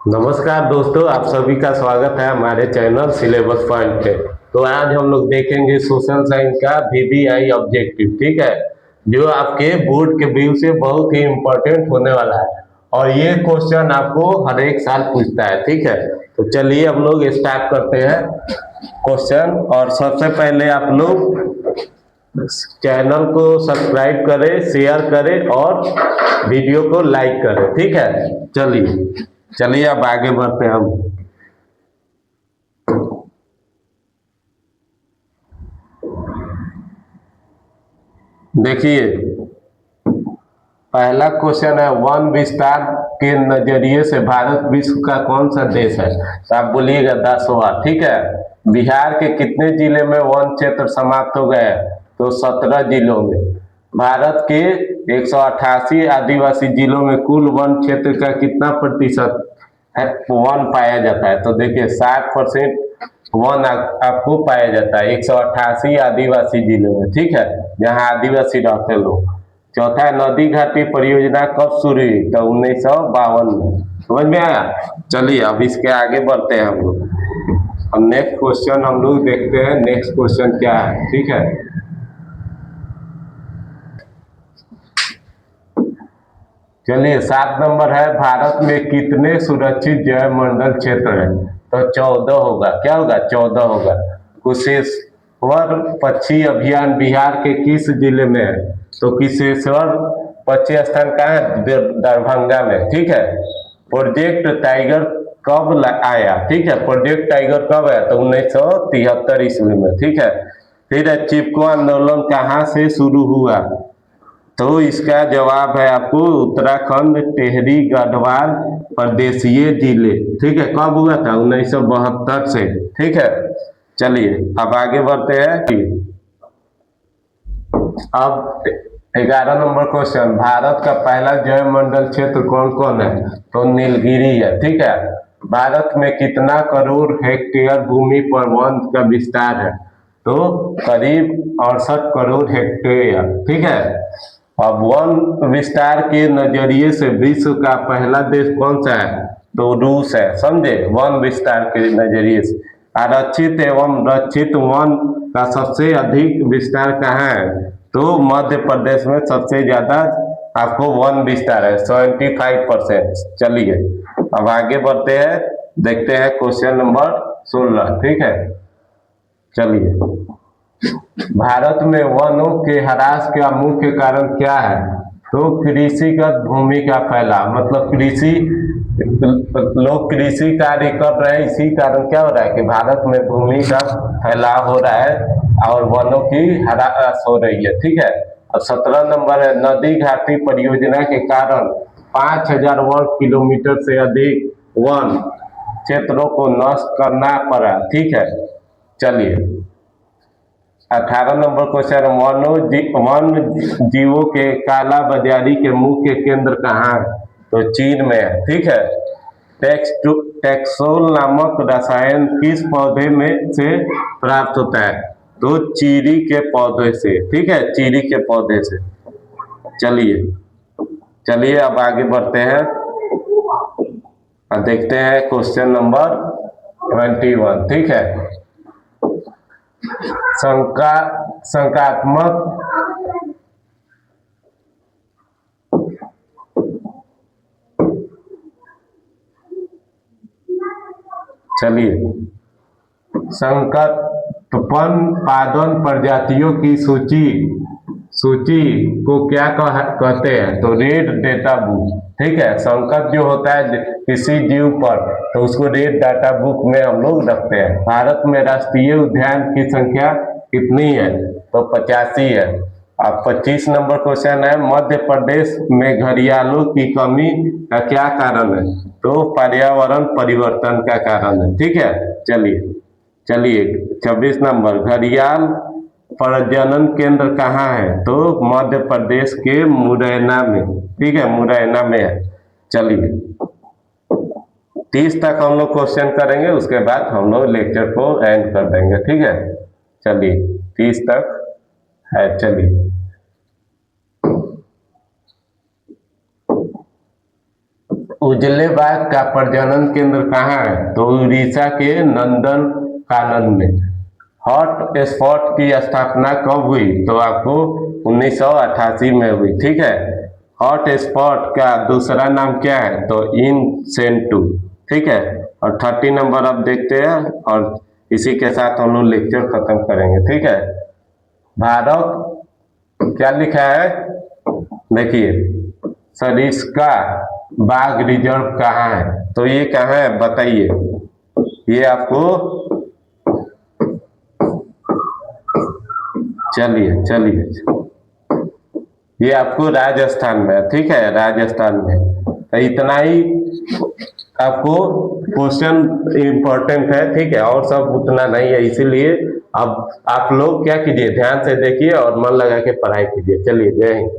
नमस्कार दोस्तों, आप सभी का स्वागत है हमारे चैनल सिलेबस पॉइंट पे। तो आज हम लोग देखेंगे सोशल साइंस का वीवीआई ऑब्जेक्टिव। ठीक है, जो आपके बोर्ड के व्यू से बहुत ही इम्पोर्टेंट होने वाला है और ये क्वेश्चन आपको हर एक साल पूछता है। ठीक है, तो चलिए हम लोग स्टार्ट करते हैं क्वेश्चन। और सबसे पहले आप लोग चैनल को सब्सक्राइब करें, शेयर करें और वीडियो को लाइक करें। ठीक है, चलिए चलिए अब आगे बढ़ते हैं हम। देखिए, पहला क्वेश्चन है वन विस्तार के नजरिए से भारत विश्व का कौन सा देश है? तो आप बोलिएगा 10वां। ठीक है, बिहार के कितने जिले में वन क्षेत्र समाप्त हो गए? तो 17 जिलों में। भारत के 188 आदिवासी जिलों में कुल वन क्षेत्र का कितना प्रतिशत है वन पाया जाता है? तो देखिए 60% वन आपको पाया जाता है 188 आदिवासी जिलों में। ठीक है, जहाँ आदिवासी रहते लोग। चौथा है नदी घाटी परियोजना कब शुरू हुई? तो 1952 में। समझ में आया? चलिए अब इसके आगे बढ़ते हैं हम लोग। अब नेक्स्ट क्वेश्चन हम लोग देखते हैं, नेक्स्ट क्वेश्चन क्या है। ठीक है, चलिए 7 नंबर है भारत में कितने सुरक्षित जैव मंडल क्षेत्र है? तो 14 होगा। क्या होगा? 14 होगा। कुशेश्वर पक्षी अभियान बिहार के किस जिले में है? तो कुशेश्वर पक्षी स्थान कहाँ है? दरभंगा में। ठीक है, प्रोजेक्ट टाइगर कब आया? ठीक है, प्रोजेक्ट टाइगर कब आया? तो 1973 ईस्वी में। ठीक है, फिर चिपको आंदोलन कहाँ से शुरू हुआ? तो इसका जवाब है आपको उत्तराखंड टेहरी गढ़वाल प्रदेशीय जिले। ठीक है, कब हुआ था? 1972 से। ठीक है, चलिए अब आगे बढ़ते हैं। अब 11 नंबर क्वेश्चन, भारत का पहला जैव मंडल क्षेत्र कौन कौन है? तो नीलगिरी है। ठीक है, भारत में कितना करोड़ हेक्टेयर भूमि पर वन का विस्तार है? तो करीब 68 करोड़ हेक्टेयर। ठीक है, अब वन विस्तार के नजरिए से विश्व का पहला देश कौन सा है? तो रूस है। समझे? वन विस्तार के नजरिए से आरक्षित एवं रक्षित वन का सबसे अधिक विस्तार कहाँ है? तो मध्य प्रदेश में सबसे ज्यादा आपको वन विस्तार है, 75%। चलिए अब आगे बढ़ते हैं, देखते हैं क्वेश्चन नंबर 16। ठीक है, चलिए भारत में वनों के ह्रास का मुख्य कारण क्या है? तो कृषिगत भूमि का फैलाव, मतलब कृषि, लोग कृषि कार्य कर रहे हैं, इसी कारण क्या हो रहा है कि भारत में भूमि का फैलाव हो रहा है और वनों की ह्रास हो रही है। ठीक है, अब 17 नंबर है नदी घाटी परियोजना के कारण 5000 वर्ग किलोमीटर से अधिक वन क्षेत्रों को नष्ट करना पड़ा। ठीक है, चलिए 18 नंबर क्वेश्चन, वन जीवों के काला बाजारी के मुख्य केंद्र कहाँ है? तो चीन में है। ठीक है, टेक्सोल नामक रसायन किस पौधे में से प्राप्त होता है? तो चीरी के पौधे से। ठीक है, चीरी के पौधे से। चलिए चलिए अब आगे बढ़ते हैं और देखते हैं क्वेश्चन नंबर 21। ठीक है, शंका शंकात्मक चलिए संकटपन पादन प्रजातियों की सूची सूची को क्या कहते हैं? तो रेड डेटा बुक। ठीक है, संकट जो होता है किसी जीव पर तो उसको रेड डाटा बुक में हम लोग रखते हैं। भारत में राष्ट्रीय उद्यान की संख्या कितनी है? तो 85 है। अब 25 नंबर क्वेश्चन है मध्य प्रदेश में घड़ियालों की कमी का क्या कारण है? तो पर्यावरण परिवर्तन का कारण है। ठीक है, चलिए चलिए 26 नंबर घड़ियाल प्रजनन केंद्र कहाँ है? तो मध्य प्रदेश के मुरैना में। ठीक है, मुरैना में है। चलिए 30 तक हम लोग क्वेश्चन करेंगे, उसके बाद हम लोग लेक्चर को एंड कर देंगे। ठीक है, चलिए 30 तक है। चलिए उजले बाघ का प्रजनन केंद्र कहाँ है? तो उड़ीसा के नंदन कानन में। हॉट स्पॉट की स्थापना कब हुई? तो आपको 1988 में हुई। ठीक है। हॉट स्पॉट का दूसरा नाम क्या है? तो इन सेंटू। ठीक है। और 30 नंबर अब देखते हैं और इसी के साथ हम लोग लेक्चर खत्म करेंगे। ठीक है। भारत क्या लिखा है? देखिए, सरिस्का बाघ रिजर्व कहाँ है? तो ये कहाँ है बताइए। ये आपको, चलिए चलिए, ये आपको राजस्थान में है। ठीक है, राजस्थान में। तो इतना ही आपको क्वेश्चन इम्पोर्टेंट है। ठीक है, और सब उतना नहीं है, इसीलिए अब आप लोग क्या कीजिए, ध्यान से देखिए और मन लगा के पढ़ाई कीजिए। चलिए, जय हिंद।